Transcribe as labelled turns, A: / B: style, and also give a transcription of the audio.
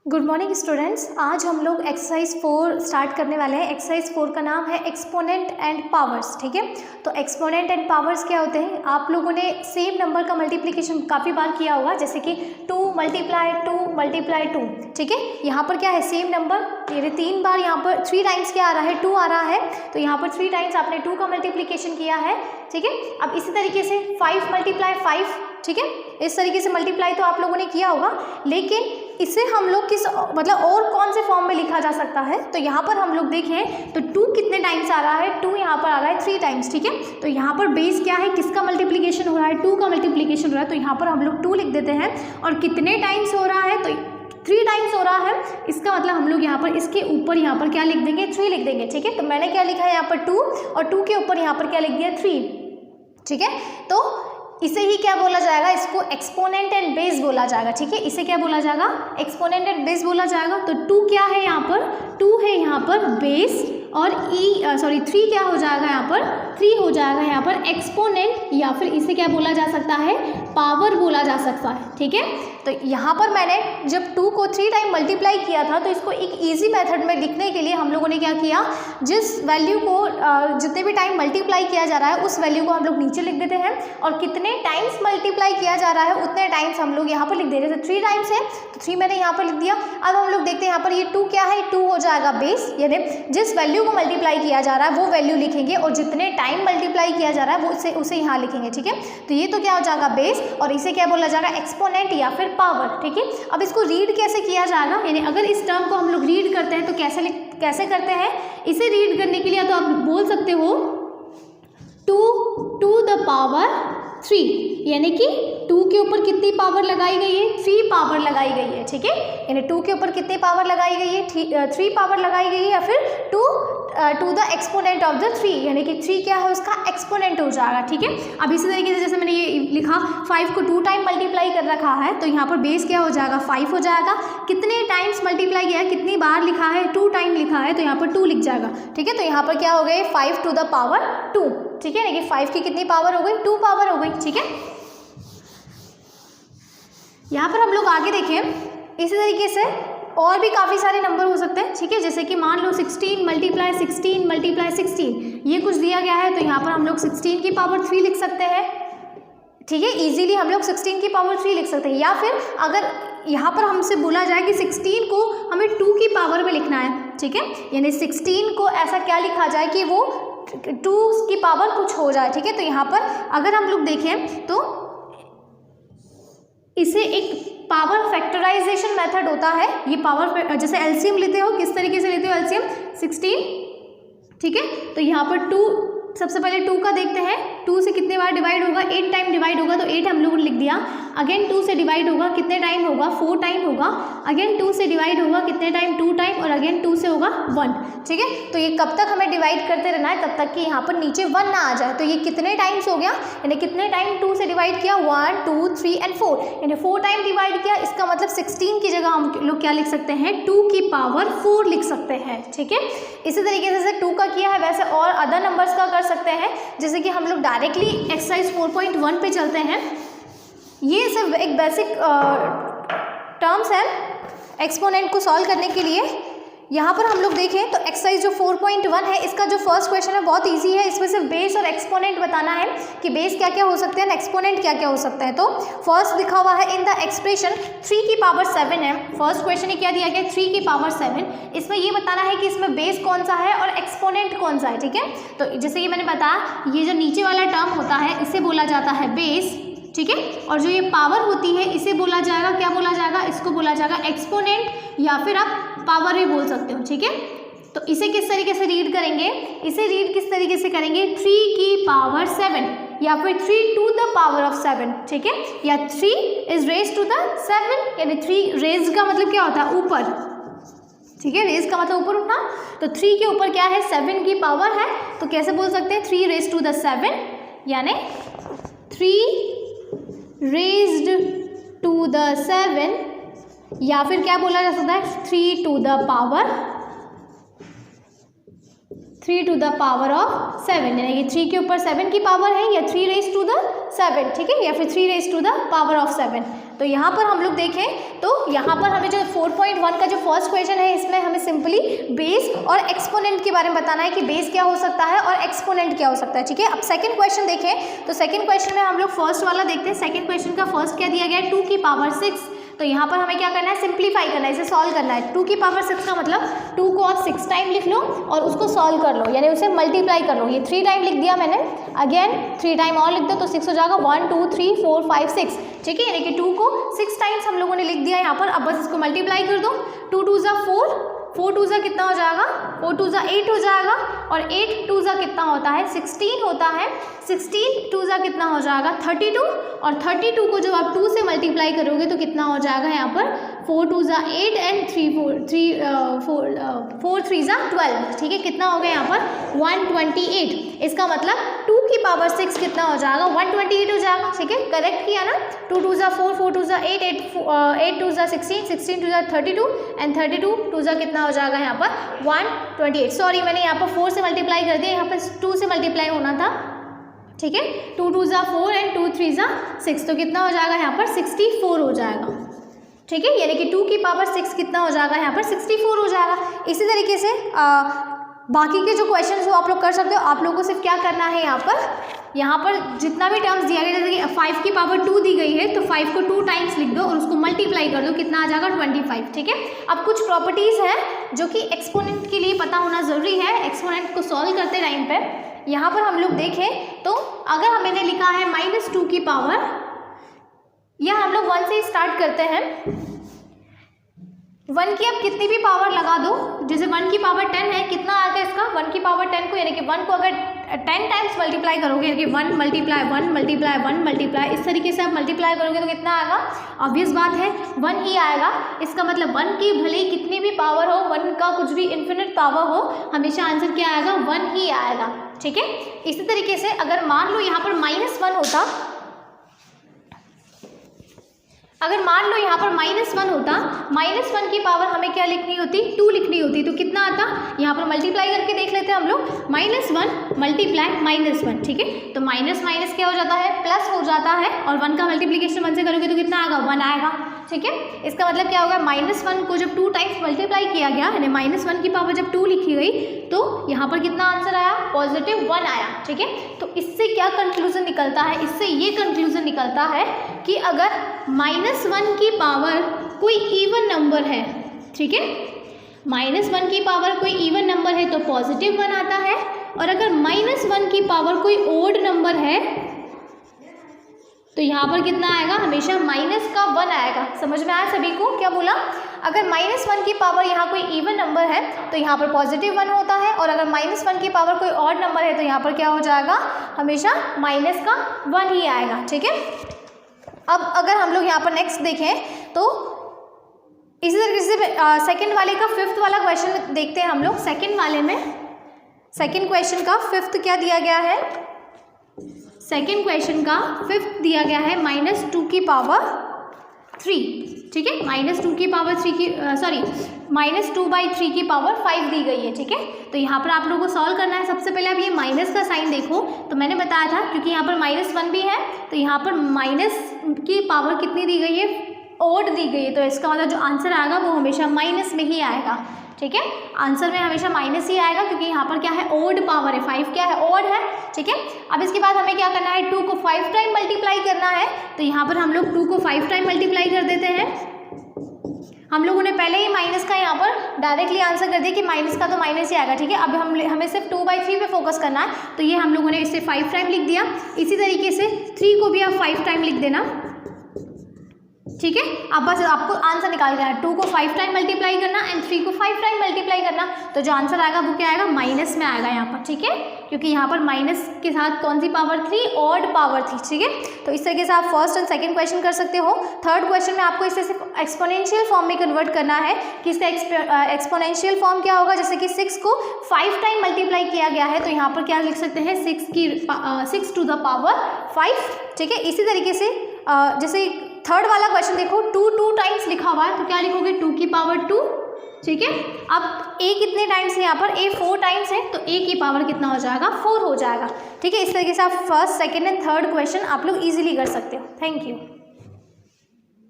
A: Good morning students. आज हम लोग एक्सरसाइज 4 स्टार्ट करने वाले हैं। एक्सरसाइज 4 का नाम है एक्सपोनेंट एंड पावर्स। ठीक है, तो एक्सपोनेंट एंड पावर्स क्या होते हैं? आप लोगों ने सेम नंबर का मल्टीप्लिकेशन काफ़ी बार किया होगा, जैसे कि 2 मल्टीप्लाई 2। ठीक है, यहाँ पर क्या है, सेम नंबर, ये 3 बार यहाँ पर 3 टाइम्स क्या आ रहा है, 2 आ रहा है, तो यहाँ पर 3 टाइम्स आपने 2 का मल्टीप्लिकेशन किया है। ठीक है, अब इसी तरीके से 5 मल्टीप्लाई 5, ठीक है, इस तरीके से मल्टीप्लाई तो आप लोगों ने किया होगा, लेकिन इसे हम लोग किस मतलब और कौन से फॉर्म में लिखा जा सकता है? तो यहाँ पर हम लोग देखें तो 2 कितने टाइम्स आ रहा है, 2 यहाँ पर आ रहा है 3 टाइम्स। ठीक है, तो यहाँ पर बेस क्या है, किसका मल्टीप्लिकेशन हो रहा है, 2 का मल्टीप्लिकेशन हो रहा है, तो यहाँ पर हम लोग 2 लिख देते हैं। और कितने टाइम्स हो रहा है, तो 3 टाइम्स हो रहा है, इसका मतलब हम लोग यहाँ पर इसके ऊपर यहाँ पर क्या लिख देंगे, 3 लिख देंगे। ठीक है, तो मैंने क्या लिखा है यहाँ पर 2, और 2 के ऊपर यहाँ पर क्या लिख दिया, 3। ठीक है, तो इसे ही क्या बोला जाएगा, इसको एक्सपोनेंट एंड बेस बोला जाएगा। ठीक है, इसे क्या बोला जाएगा, एक्सपोनेंट एंड बेस बोला जाएगा। तो 2 क्या है यहाँ पर, 2 है यहाँ पर बेस, और 3 क्या हो जाएगा यहाँ पर, 3 हो जाएगा यहाँ पर एक्सपोनेंट, या फिर इसे क्या बोला जा सकता है, पावर बोला जा सकता है। ठीक है, तो यहाँ पर मैंने जब 2 को 3 टाइम मल्टीप्लाई किया था, तो इसको एक ईजी मेथड में लिखने के लिए हम लोगों ने क्या किया, जिस वैल्यू को जितने भी टाइम मल्टीप्लाई किया जा रहा है उस वैल्यू को हम लोग नीचे लिख देते हैं, और कितने टाइम्स मल्टीप्लाई किया जा रहा है उतने टाइम्स हम लोग यहाँ पर लिख देते हैं। तो 3 टाइम्स है तो 3 मैंने यहाँ पर लिख दिया। अब हम लोग देखते हैं यहाँ पर ये 2 क्या है, 2 हो जाएगा बेस, यानी जिस वैल्यू को मल्टीप्लाई किया जा रहा है वो वैल्यू लिखेंगे, और जितने टाइम मल्टीप्लाई किया जा रहा है वो उसे यहाँ लिखेंगे। ठीक है, तो ये तो क्या हो जाएगा बेस, और इसे क्या बोला जाएगा, एक्सपोनेंट या फिर पावर। ठीक है, अब इसको रीड कैसे किया जाएगा, यानी अगर इस टर्म को हम लोग रीड करते हैं तो कैसे करते हैं, इसे रीड करने के लिए तो आप बोल सकते हो 2 to the power 3, यानी कि 2 के ऊपर कितनी पावर लगाई गई है, 3 पावर लगाई गई है। ठीक है, यानी 2 के ऊपर कितनी पावर लगाई गई है, 3 पावर लगाई गई है, या फिर 2 to the exponent of the 3, यानी कि 3 क्या है, उसका एक्सपोनेंट हो जाएगा। ठीक है, अब इसी तरीके से जैसे मैंने ये लिखा 5 को 2 टाइम मल्टीप्लाई कर रखा है, तो यहाँ पर बेस क्या हो जाएगा, 5 हो जाएगा। कितने टाइम्स मल्टीप्लाई किया है, कितनी बार लिखा है, 2 टाइम लिखा है, तो यहाँ पर 2 लिख जाएगा। ठीक है, तो यहाँ पर क्या हो गए, 5 to the power 2। ठीक है, यानी कि 5 की कितनी पावर हो गई, 2 पावर हो गई। ठीक है, यहाँ पर हम लोग आगे देखें, इसी तरीके से और भी काफ़ी सारे नंबर हो सकते हैं। ठीक है, जैसे कि मान लो 16 मल्टीप्लाई 16, ये कुछ दिया गया है, तो यहाँ पर हम लोग 16 की पावर 3 लिख सकते हैं। ठीक है, इजीली हम लोग 16 की पावर 3 लिख सकते हैं, या फिर अगर यहाँ पर हमसे बोला जाए कि 16 को हमें 2 की पावर में लिखना है। ठीक है, यानी 16 को ऐसा क्या लिखा जाए कि वो 2 की पावर कुछ हो जाए। ठीक है, तो यहाँ पर अगर हम लोग देखें तो इसे एक पावर फैक्टराइजेशन मेथड होता है। ये पावर जैसे एलसीएम लेते हो, किस तरीके से लेते हो एलसीएम, 16। ठीक है, तो यहाँ पर 2, सबसे पहले 2 का देखते हैं, 2 से कितने बार डिवाइड होगा, 8 टाइम डिवाइड होगा, तो 8 हम लोगों ने लिख दिया। अगेन 2 से डिवाइड होगा, कितने टाइम होगा, 4 टाइम होगा। अगेन 2 से डिवाइड होगा, कितने टाइम, 2 टाइम, और अगेन 2 से होगा 1। ठीक है, तो ये कब तक हमें डिवाइड करते रहना है, तब तक कि यहाँ पर नीचे 1 ना आ जाए। तो ये कितने टाइम्स हो गया, यानी कितने टाइम 2 से डिवाइड किया, 1 2 3 एंड 4, यानी 4 टाइम डिवाइड किया। इसका मतलब 16 की जगह हम लोग क्या लिख सकते हैं, 2 की पावर 4 लिख सकते हैं। ठीक है, इसी तरीके से जैसे 2 का किया है, वैसे और अदर नंबर्स का कर सकते हैं। जैसे कि हम लोग डायरेक्टली एक्सरसाइज 4.1 पे चलते हैं। ये सिर्फ एक बेसिक टर्म्स है एक्सपोनेंट को सॉल्व करने के लिए। यहाँ पर हम लोग देखें तो एक्सरसाइज जो 4.1 है, इसका जो फर्स्ट क्वेश्चन है बहुत इजी है। इसमें सिर्फ बेस और एक्सपोनेंट बताना है कि बेस क्या क्या हो सकते हैं, एक्सपोनेंट क्या क्या हो सकते हैं। तो फर्स्ट लिखा हुआ है इन द एक्सप्रेशन 3 की पावर 7 है। फर्स्ट क्वेश्चन ही क्या दिया गया, 3 की पावर 7। इसमें ये बताना है कि इसमें बेस कौन सा है और एक्सपोनेंट कौन सा है। ठीक है, तो जैसे कि मैंने बताया, ये जो नीचे वाला टर्म होता है इसे बोला जाता है बेस। ठीक है, और जो ये पावर होती है इसे बोला जाएगा, क्या बोला जाएगा, इसको बोला जाएगा एक्सपोनेंट, या फिर आप पावर भी बोल सकते हो। ठीक है, तो इसे किस तरीके से रीड करेंगे, इसे रीड किस तरीके से करेंगे, 3 की पावर 7, या फिर 3 to the power of 7। ठीक है, या 3 is raised to the 7, यानी 3 रेज का मतलब क्या होता है, ऊपर। ठीक है, रेज का मतलब ऊपर उठना, तो 3 के ऊपर क्या है, 7 की पावर है, तो कैसे बोल सकते हैं, 3 raised to the 7, यानी 3 raised to the 7, या फिर क्या बोला जा सकता है, 3 to the power of 7, यानी कि 3 के ऊपर 7 की पावर है, या 3 raised to the 7। ठीक है, या फिर 3 raised to the power of 7। तो यहाँ पर हम लोग देखें तो यहाँ पर हमें जो 4.1 का जो फर्स्ट क्वेश्चन है इसमें हमें सिंपली बेस और एक्सपोनेंट के बारे में बताना है कि बेस क्या हो सकता है और एक्सपोनेंट क्या हो सकता है, ठीक है। अब सेकंड क्वेश्चन देखें तो सेकंड क्वेश्चन में हम लोग फर्स्ट वाला देखते हैं। सेकंड क्वेश्चन का फर्स्ट क्या दिया गया है, 2 की पावर 6। तो यहाँ पर हमें क्या करना है, सिंप्लीफाई करना है, इसे सॉल्व करना है। 2 की पावर 6 का मतलब 2 को आप 6 टाइम लिख लो और उसको सॉल्व कर लो, यानी उसे मल्टीप्लाई कर लो। ये 3 टाइम लिख दिया मैंने, अगेन 3 टाइम और लिख दो तो 6 हो जाएगा। 1 2 3 4 5 6, ठीक है। यानी कि 2 को 6 टाइम्स हम लोगों ने लिख दिया यहाँ पर। अब बस इसको मल्टीप्लाई कर दो। 2 2 ज़ा 4, 4 2 ज़ा कितना हो जाएगा, 4 2 ज़ा 8 हो जाएगा। और 8 2 ज़ा कितना होता है, 16 होता है। 16 2 ज़ा कितना हो जाएगा, 32। और 32 को जब आप 2 से मल्टीप्लाई करोगे तो कितना हो जाएगा यहाँ पर, 4 2 ज़ा 8 एंड 4 3 ज़ा 12, ठीक है। कितना हो गया यहाँ पर 128। इसका मतलब 2 की पावर 6 कितना हो जाएगा, 128 हो जाएगा, ठीक है। करेक्ट किया ना। 2 2 ज़ा 4, 4 2 ज़ा 8, 8 2 ज़ा 16, 16 2 ज़ा 32 एंड 32 2 ज़ा कितना हो जाएगा यहाँ पर 128। सॉरी मैंने यहाँ पर 4 से मल्टीप्लाई कर दिया, यहाँ पर 2 से मल्टीप्लाई होना था, ठीक है। 2 2 ज़ा 4 एंड 2 3 ज़ा 6, तो कितना हो जाएगा यहाँ पर 64 हो जाएगा, ठीक है। यानी कि 2 की पावर 6 कितना हो जाएगा यहाँ पर 64 हो जाएगा। इसी तरीके से बाकी के जो क्वेश्चन हो आप लोग कर सकते हो। आप लोगों को सिर्फ क्या करना है, यहाँ पर जितना भी टर्म्स दिया गया, जैसे कि 5 की पावर 2 दी गई है तो 5 को 2 टाइम्स लिख दो और उसको मल्टीप्लाई कर दो, कितना आ जाएगा 25, ठीक है। अब कुछ प्रॉपर्टीज़ हैं जो कि एक्सपोनेंट के लिए पता होना ज़रूरी है, एक्सपोनेंट को सॉल्व करते टाइम पे। यहाँ पर हम लोग देखें तो अगर हमने लिखा है -2 की पावर, या हम लोग 1 से स्टार्ट करते हैं। 1 की आप कितनी भी पावर लगा दो, जैसे 1 की पावर 10 है, कितना आएगा इसका 1 की पावर 10 को, यानी कि 1 को अगर 10 टाइम्स मल्टीप्लाई करोगे, यानी कि 1 मल्टीप्लाई 1 मल्टीप्लाई 1 मल्टीप्लाई, इस तरीके से आप मल्टीप्लाई करोगे तो कितना आएगा, ऑब्वियस बात है 1 ही आएगा। इसका मतलब 1 की भले ही कितनी भी पावर हो, 1 का कुछ भी इन्फिनिट पावर हो, हमेशा आंसर क्या आएगा, 1 ही आएगा, ठीक है। इसी तरीके से अगर मान लो यहाँ पर -1 होता, अगर मान लो यहाँ पर -1 होता, -1 की पावर हमें क्या लिखनी होती, 2 लिखनी होती, तो कितना आता, यहाँ पर मल्टीप्लाई करके देख लेते हैं हम लोग। -1 मल्टीप्लाई -1, ठीक है। तो माइनस माइनस क्या हो जाता है, प्लस हो जाता है, और 1 का मल्टीप्लीकेशन 1 से करोगे तो कितना आएगा, 1 आएगा, ठीक है। इसका मतलब क्या होगा, -1 को जब 2 टाइम्स मल्टीप्लाई किया गया, यानी -1 की पावर जब 2 लिखी गई तो यहाँ पर कितना आंसर आया, +1 आया, ठीक है। तो इससे क्या कंक्लूजन निकलता है, इससे ये कंक्लूजन निकलता है कि अगर -1 की पावर कोई इवन नंबर है, ठीक है, -1 की पावर कोई इवन नंबर है तो +1 आता है, और अगर -1 की पावर कोई ओड नंबर है तो यहाँ पर कितना आएगा, हमेशा -1 आएगा। समझ में आया सभी को क्या बोला, अगर -1 की पावर यहाँ कोई इवन नंबर है तो यहाँ पर +1 होता है, और अगर -1 की पावर कोई ऑड नंबर है तो यहाँ पर क्या हो जाएगा, हमेशा -1 ही आएगा, ठीक है। अब अगर हम लोग यहाँ पर नेक्स्ट देखें तो इसी तरीके से सेकंड वाले का 5th वाला क्वेश्चन देखते हैं हम लोग। सेकंड वाले में सेकंड क्वेश्चन का 5th क्या दिया गया है, सेकंड क्वेश्चन का 5th दिया गया है -2 की पावर 3, ठीक है। -2 की पावर 3 की -2/3 की पावर 5 दी गई है, ठीक है। तो यहाँ पर आप लोगों को सॉल्व करना है। सबसे पहले आप ये माइनस का साइन देखो, तो मैंने बताया था क्योंकि यहाँ पर -1 भी है तो यहाँ पर माइनस की पावर कितनी दी गई है, ओड दी गई है, तो इसका मतलब जो आंसर आएगा वो हमेशा माइनस में ही आएगा, ठीक है। आंसर में हमेशा माइनस ही आएगा क्योंकि यहाँ पर क्या है, ओड पावर है, 5 क्या है, ओड है, ठीक है। अब इसके बाद हमें क्या करना है, 2 को 5 टाइम मल्टीप्लाई करना है, तो यहाँ पर हम लोग 2 को 5 टाइम मल्टीप्लाई कर देते हैं। हम लोगों ने पहले ही माइनस का यहाँ पर डायरेक्टली आंसर कर दिया कि माइनस का तो माइनस ही आएगा, ठीक है। अब हमें सिर्फ 2/3 पे फोकस करना है, तो ये हम लोगों ने इसे 5 टाइम लिख दिया। इसी तरीके से 3 को भी आप 5 टाइम लिख देना, ठीक है। अब बस आपको आंसर निकाल करना है, 2 को 5 टाइम मल्टीप्लाई करना एंड 3 को 5 टाइम मल्टीप्लाई करना, तो जो आंसर आएगा वो क्या आएगा, माइनस में आएगा यहाँ पर, ठीक है, क्योंकि यहाँ पर माइनस के साथ कौन सी पावर थी, ऑड पावर थी, ठीक है। तो इस तरीके से आप फर्स्ट एंड सेकंड क्वेश्चन कर सकते हो। थर्ड क्वेश्चन में आपको इसे सिर्फ एक्सपोनेंशियल फॉर्म में कन्वर्ट करना है कि इसका एक्सपोनेंशियल फॉर्म क्या होगा, जैसे कि 6 को 5 टाइम मल्टीप्लाई किया गया है तो यहाँ पर क्या लिख सकते हैं, 6 टू द पावर 5, ठीक है। इसी तरीके से जैसे थर्ड वाला क्वेश्चन देखो, 2 टाइम्स लिखा हुआ है तो क्या लिखोगे, 2 की पावर 2, ठीक है। अब a कितने टाइम्स है यहाँ पर, a 4 टाइम्स है तो a की पावर कितना हो जाएगा, 4 हो जाएगा, ठीक है। इस तरीके से आप first second and third question आप लोग इजीली कर सकते हो। Thank you.